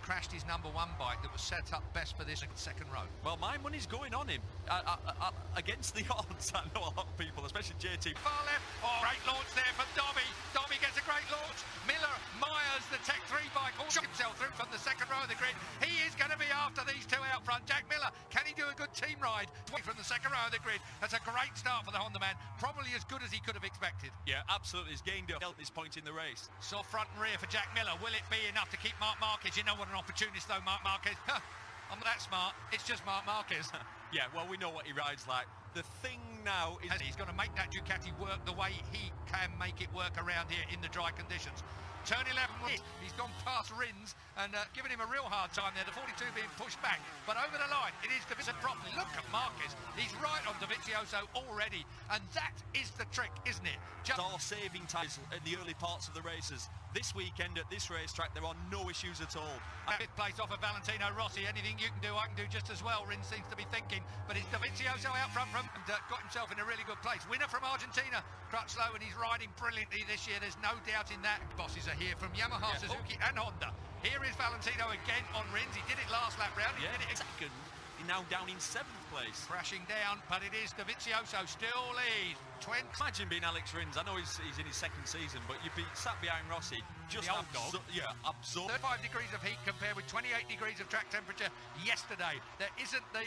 crashed his #1 bike that was set up best for this second row. Well, my money's going on him. Against the odds, I know a lot of people, especially JT. Far left. Oh, great launch there from Dobby. Dobby gets a great launch. Miller, Myers, the Tech 3 bike, all shook himself through from the second row of the grid. He is going to be after these two out front. Jack Miller, can he do a good team ride from the second row of the grid? That's a great start for the Honda man. Probably as good as he could have expected. Yeah, absolutely. He's gained at this point in the race. So front and rear for Jack Miller. Will it be enough to keep Marc Marquez? You know what an opportunist though, Marc Marquez. I'm not that smart. It's just Marc Marquez. Yeah, well, we know what he rides like. The thing now is he's got to make that Ducati work the way he can make it work around here in the dry conditions. Turn 11, he's gone past Rins and given him a real hard time there. The 42 being pushed back, but over the line, it is Dovizioso properly. Look at Marquez. He's right on Dovizioso already, and that is the trick, isn't it? Just all saving times in the early parts of the races. This weekend at this racetrack, there are no issues at all. Fifth place off of Valentino Rossi. Anything you can do, I can do just as well, Rins seems to be thinking. But it's Dovizioso out front from and got himself in a really good place. Winner from Argentina, Crutchlow, and he's riding brilliantly this year. There's no doubt in that. Bosses are here from Yamaha, Suzuki and Honda. Here is Valentino again on Rins. He did it last lap round. He did it second. He's now down in 7th place. Crashing down, but it is Dovizioso still lead. Imagine being Alex Rins. I know he's in his second season, but you'd be sat behind Rossi. Just the old dog. Yeah, absorb. 35 degrees of heat compared with 28 degrees of track temperature yesterday. There isn't the,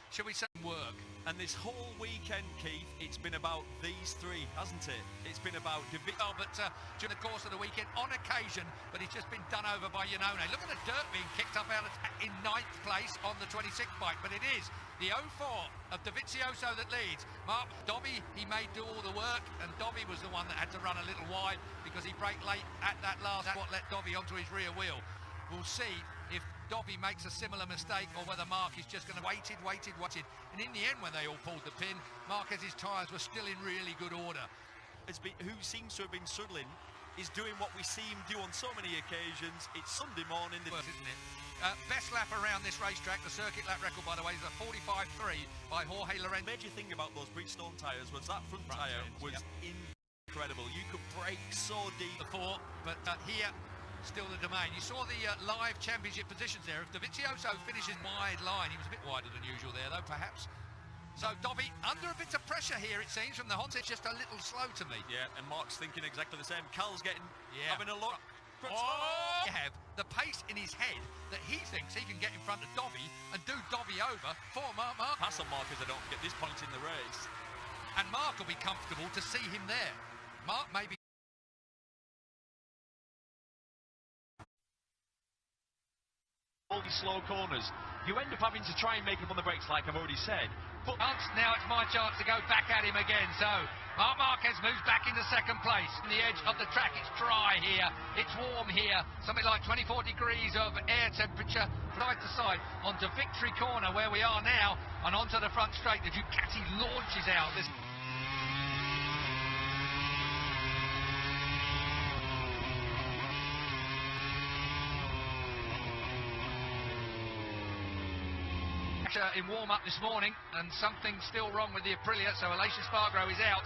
shall we say, work. And this whole weekend, Keith, it's been about these three, hasn't it? It's been about but during the course of the weekend, on occasion, but he's just been done over by Iannone. Look at the dirt being kicked up out in 9th place on the 26th bike, but it is the 04 of Dovizioso that leads. Mark Dobby, he may do all the work, and Dobby was the one that had to run a little wide because he braked late at that last. That's what let Dobby onto his rear wheel. We'll see if Dobby makes a similar mistake or whether Mark is just going to waited. And in the end, when they all pulled the pin, Marquez's tyres were still in really good order. Who seems to have been struggling is doing what we see him do on so many occasions. It's Sunday morning, isn't it? Best lap around this racetrack, the circuit lap record, by the way, is a 45.3 by Jorge Lorenzo. What made you think about those Bridgestone tyres was that front tyre was incredible. You could brake so deep. Before, but here, still the domain. You saw the live championship positions there. If Dovizioso finishes wide line, he was a bit wider than usual there, though, perhaps. So Dobby under a bit of pressure here, it seems, from the Honda. It's just a little slow to me. Yeah, and Mark's thinking exactly the same. Cal's having a look. You have the pace in his head that he thinks he can get in front of Dobby and do Dobby over for Mark. Pass on Mark as I don't get this point in the race. And Mark will be comfortable to see him there. Mark may be all these slow corners, you end up having to try and make up on the brakes, like I've already said. But now it's my chance to go back at him again. So Marc Marquez moves back into second place. On the edge of the track, it's dry here, it's warm here, something like 24 degrees of air temperature side to side onto Victory Corner where we are now, and onto the front straight. The Ducati launches out. This in warm-up this morning, and something still wrong with the Aprilia, so Aleix Espargaro is out.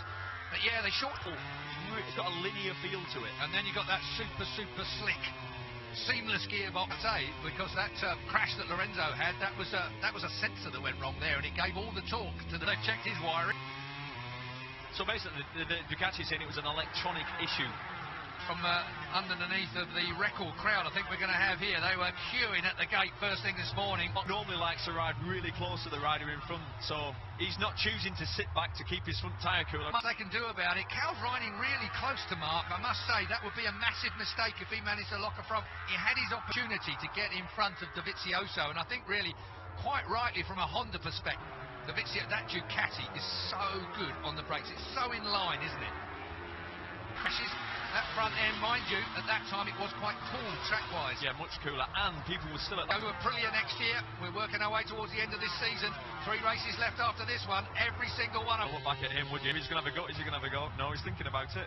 But yeah, they short. It's got a linear feel to it. And then you got that super slick, seamless gearbox, because that crash that Lorenzo had, that was a sensor that went wrong there, and it gave all the torque to they've checked his wiring. So basically, the Ducati saying it was an electronic issue. From underneath of the record crowd I think we're going to have here. They were queuing at the gate first thing this morning. Normally likes to ride really close to the rider in front, so he's not choosing to sit back to keep his front tyre cooler. What they can do about it, Cal's riding really close to Mark. I must say that would be a massive mistake if he managed to lock a front. He had his opportunity to get in front of Dovizioso, and I think really quite rightly from a Honda perspective, that Ducati is so good on the brakes. It's so in line, isn't it? Crashes. That front end, mind you, at that time it was quite cool track-wise. Yeah, much cooler, and people were still at... Go to Aprilia next year. We're working our way towards the end of this season. 3 races left after this one. Every single one of them. Look back at him, would you? He's going to have a go. Is he going to have a go? No, he's thinking about it.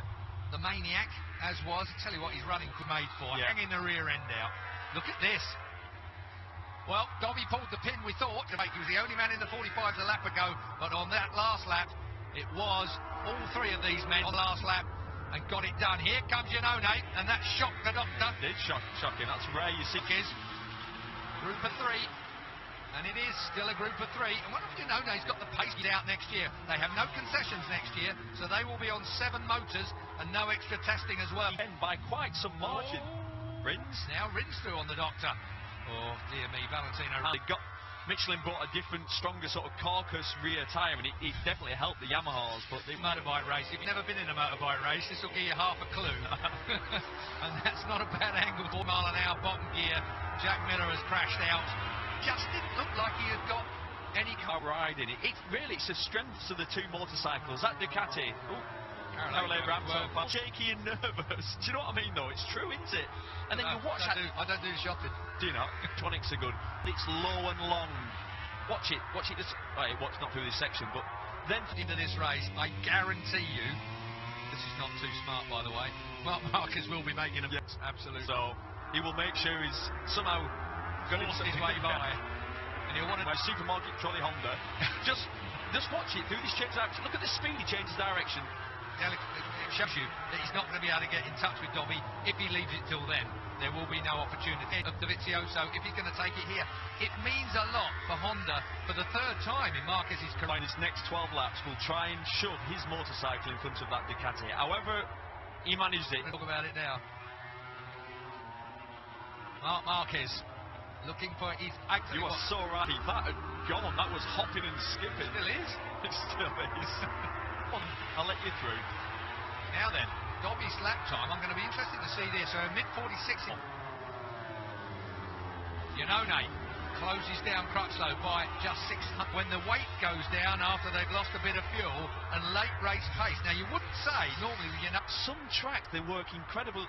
The maniac, as was. I tell you what, he's running made for. Yeah. Hanging the rear end out. Look at this. Well, Dobby pulled the pin, we thought. He was the only man in the 45s a lap ago, but on that last lap, it was all 3 of these men on the last lap. And got it done. Here comes Iannone, and that shocked the doctor. It did shock him. That's rare. You see, Group of 3. And it is still a group of 3. And what if you know he's got the pace out next year? They have no concessions next year, so they will be on 7 motors and no extra testing as well. And by quite some margin. Rins. Now Rins through on the doctor. Oh, dear me, Valentino. They got Michelin bought a different, stronger sort of carcass rear tyre, and it definitely helped the Yamahas. But the motorbike race, if you've never been in a motorbike race, this will give you half a clue. And that's not a bad angle. 4 mile an hour bottom gear. Jack Miller has crashed out. Just didn't look like he had got any car riding it. It's a strength to the 2 motorcycles. That Ducati. Caroline Rampton, shaky and nervous. Do you know what I mean, though? It's true, isn't it? And then you watch that. I don't do the shopping. Do you not? Electronics are good. It's low and long. Watch it. Just watch not through this section, but then into this race, I guarantee you, this is not too smart, by the way. Mark Marquez will be making a absolute. So he will make sure he's somehow going to his way by, and he'll want to. My supermarket trolley Honda. just watch it through this change direction. Look at the speed he changes direction. It shows you that he's not going to be able to get in touch with Dobby if he leaves it till then. There will be no opportunity of Dovizioso if he's going to take it here. It means a lot for Honda for the 3rd time in Marquez's career. In his next 12 laps, will try and shove his motorcycle in front of that Ducati. However, he managed it. Talk about it now. Mark Marquez looking for his. You are so right. That had gone. That was hopping and skipping. It still is. It still is. I'll let you through. Now then, Dobby's lap time. I'm going to be interested to see this. So mid 46. Yanone closes down Crutchlow by just 600. When the weight goes down after they've lost a bit of fuel and late race pace. Now you wouldn't say normally, some track they work incredibly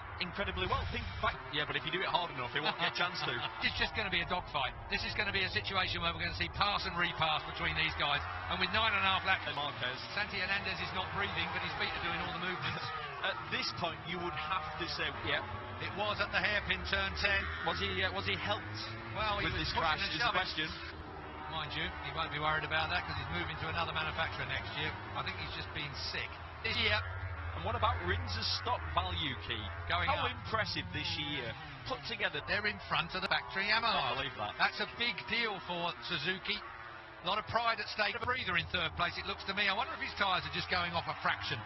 well. Think back, but if you do it hard enough, they won't get a chance to. It's just going to be a dogfight. This is going to be a situation where we're going to see pass and repass between these guys. And with 9.5 laps, Marquez. Santi Hernandez is not breathing, but his feet are doing all the movements. At this point, you would have to say, it was at the hairpin turn 10. Was he helped? Well, with this crash is the question. Mind you, he won't be worried about that because he's moving to another manufacturer next year. I think he's just been sick this year. And what about Rins' stock value key? How up. Impressive this year. Put together. They're in front of the factory Yamaha. I believe that. That's a big deal for Suzuki. A lot of pride at stake. A breather in 3rd place, it looks to me. I wonder if his tyres are just going off a fraction.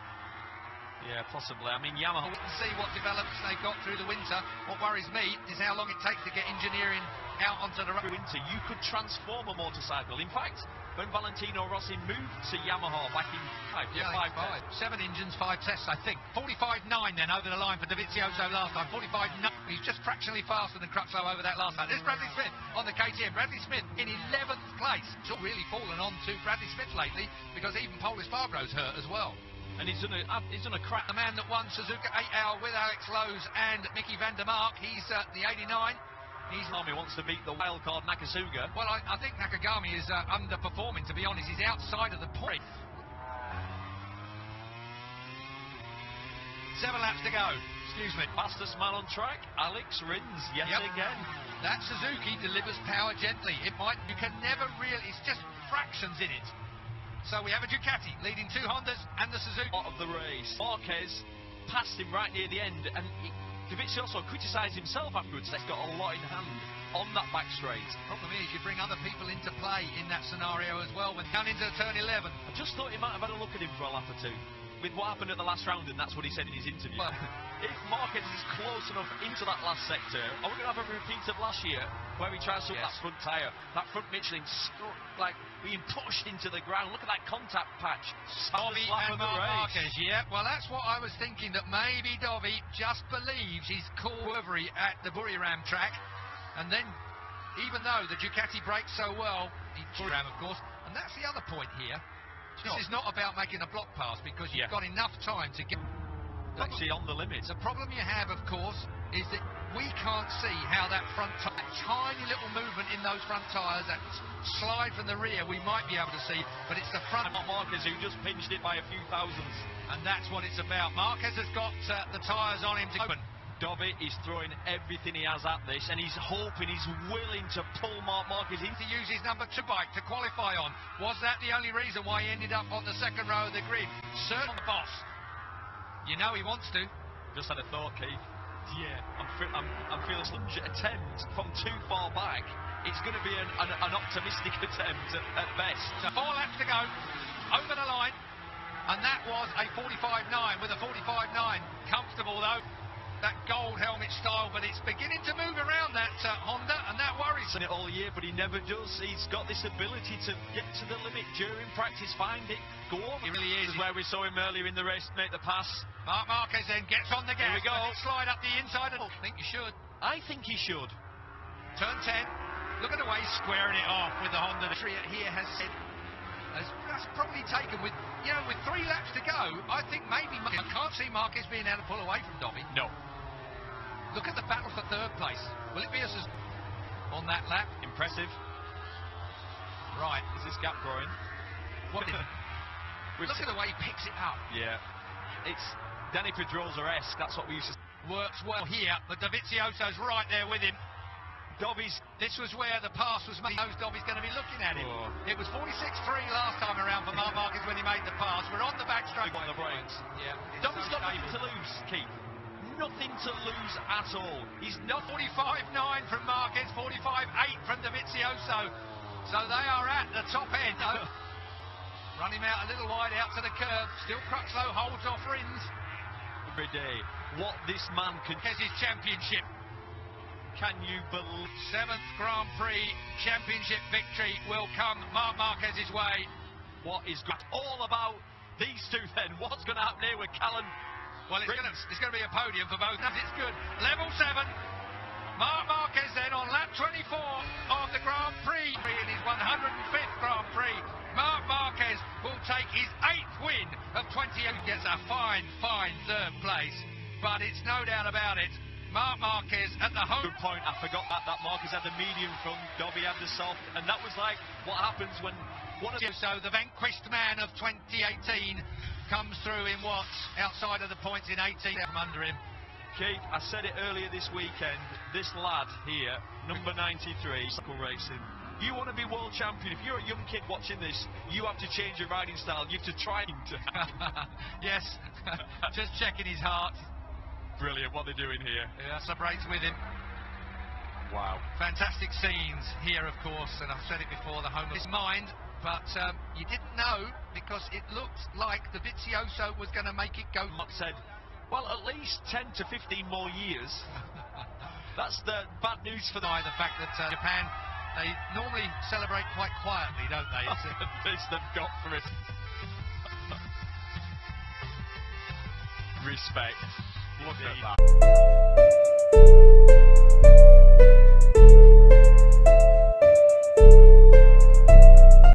Yeah, possibly. I mean, Yamaha. We'll see what developments they've got through the winter. What worries me is how long it takes to get engineering out onto the winter. You could transform a motorcycle. In fact, when Valentino Rossi moved to Yamaha back in 7 engines, 5 tests, I think. 45.9 then over the line for Dovizioso last time. 45.9. He's just fractionally faster than Crutchlow over that last time. There's Bradley Smith on the KTM. Bradley Smith in 11th place. It's all really fallen on to Bradley Smith lately because even Paul Espargaro's hurt as well. And he's done a crack. The man that won Suzuka 8 Hour with Alex Lowe's and Mickey van der Mark. He's the 89. Army wants to beat the wildcard Nakasuga. Well, I think Nakagami is underperforming, to be honest. He's outside of the point. 7 laps to go. Excuse me. Fastest man on track, Alex Rins, yet again. That Suzuki delivers power gently. You can never really, it's just fractions in it. So we have a Ducati leading 2 Hondas and the Suzuki. Part of the race. Marquez passed him right near the end, and Dovizioso criticised himself afterwards. He's got a lot in hand on that back straight. Problem is, you bring other people into play in that scenario as well. When down into turn 11. I just thought he might have had a look at him for a lap or two. With what happened at the last round, and that's what he said in his interview. Well, if Marquez is close enough into that last sector, are we going to have a repeat of last year where he tries to that front tyre, that front Michelin like being pushed into the ground? Look at that contact patch. Dobby and Marquez, well, that's what I was thinking, that maybe Dobby just believes he's caught Overy at the Buriram track, and then even though the Ducati brakes so well, he Buriram, of course, and that's the other point here. This is not about making a block pass because you've got enough time to get. Actually on the limit. The problem you have, of course, is that we can't see how that front tiny little movement in those front tyres, that slide from the rear, we might be able to see, but it's the front. Not Marquez, who just pinched it by a few thousandths. And that's what it's about. Marquez has got the tyres on him to open. Dobby is throwing everything he has at this, and he's hoping, he's willing to pull Mark Marquez in. To use his number 2 bike to qualify on. Was that the only reason why he ended up on the 2nd row of the grid? Certainly the boss. You know he wants to. Just had a thought, Keith. Yeah, I'm feeling lunge attempt from too far back. It's going to be an optimistic attempt at best. So 4 laps to go, over the line, and that was a 45.9 with a 45.9. Comfortable though, that gold helmet style, but it's beginning to move around that Honda, and that worries It all year, but he never does. He's got this ability to get to the limit during practice, find it, go over. He really is. This is where we saw him earlier in the race make the pass. Marc Marquez then gets on the gas. Here we go. Slide up the inside. I think you should. I think he should. Turn 10. Look at the way he's squaring it off with the Honda. Here has said, that's probably taken with 3 laps to go. I think maybe I can't see Marquez being able to pull away from Dobby. No. Look at the battle for 3rd place. Will it be us on that lap? Impressive. Right. Is this gap growing? What is it? Look at the way he picks it up. Yeah. It's Danny Pedrosa-esque. That's what we used to. Works well here, but Dovizioso's right there with him. Dobby's. This was where the pass was made. Knows Dobby's going to be looking at him. Oh. It was 46.3 last time around for Marc Marquez when he made the pass. We're on the backstroke. On the brakes. Yeah. Dobby's got nothing to lose, Keith. Nothing to lose at all. He's not 45.9 from Marquez, 45.8 from Dovizioso. So they are at the top end. Run him out a little wide out to the curve. Still Cruxlow holds off Rins. Every day. What this man can. His championship. Can you believe? 7th Grand Prix championship victory will come Marc Marquez's way. What is all about these two then? What's going to happen here with Callan? Well, it's going to be a podium for both. It's good. Level 7. Marc Marquez then on lap 24 of the Grand Prix in his 105th Grand Prix. Marc Marquez will take his 8th win of 28. Gets a fine 3rd place, but it's no doubt about it. Marc Marquez at the home. Good point. I forgot that Marquez had the medium front, Dobby had the soft, and that was like what happens when one of so the vanquished man of 2018 comes through in what's outside of the points in 18 from under him. Keith, I said it earlier this weekend, this lad here, number 93, cycle racing. You want to be world champion. If you're a young kid watching this, you have to change your riding style. You have to try to. Yes, just checking his heart. Brilliant, what they're doing here. Yeah, celebrates with him. Wow. Fantastic scenes here, of course, and I've said it before, the home of his mind, but you didn't know because it looked like Dovizioso was going to make it go. Mark said, well, at least 10 to 15 more years. That's the bad news for them. The fact that Japan, they normally celebrate quite quietly, don't they? This they've got for it. Respect. Look at that.